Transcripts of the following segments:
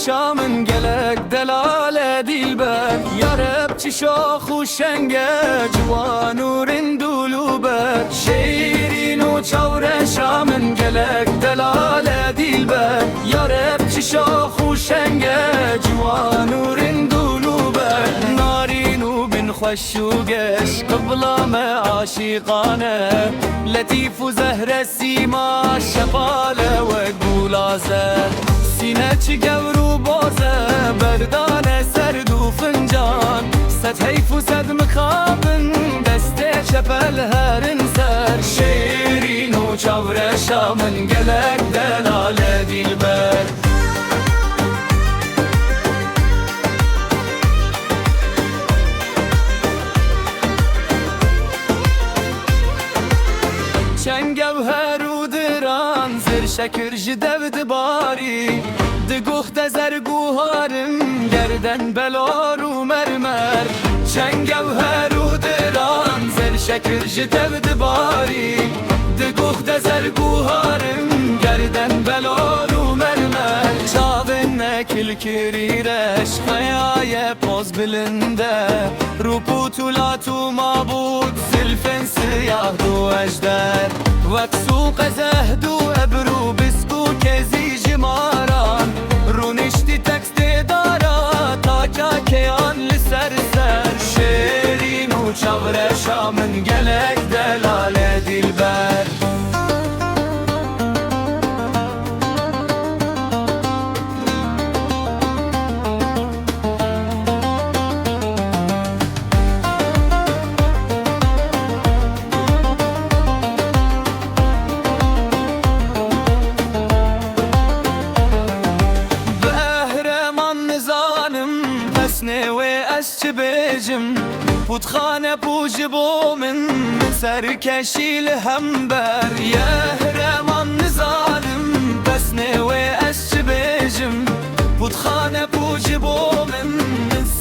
شامن گلک دلال دیلبر یا رب چی شاخ و شنگه جوان و رندولو بر شیرین و چور شامن گلک دلال دیلبر یا رب چی شاخ و شنگه جوان و رندولو بر نارین و بن خوشوگش قبلام عاشقانه لطیف و زهر سیما شفاله و گولازه سینه چی گورو بازه بردان سرد و فنجان صد حیف و صد مخابن دسته چپل هرن سر شیرین و چور شامن گلک دلال دیلبر چنگوهر و دران زر شکر جدود باری دگوخت زرگوهارم گردن بلار و مرمر چنگوهر و دران زر شکر جدود باری دگوخت زرگوهارم گردن بلار و مرمر چاون نکل کریرش خیای پاز بلنده رو پوتولات و مابود زلفن سیاه دو اجدر وقت سوق زهد و ابرو بسکو کزی جماران رو نشتی تکست دارا تا کیان لسر سر شیرین و چور شامن گلک دلال دیلبر بيجم وتخانة بوجبو من سركشي الهمبر يا هرمان ظالم بس نوي بيجم وتخانة بوجبو من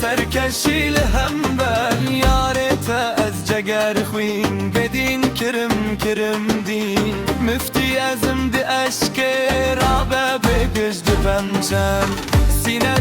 سركشي الهمبر يا ريت أزجر خوين بدين كرم دين مفتي أزم دي أشكي رابا بقش دفنشم سينة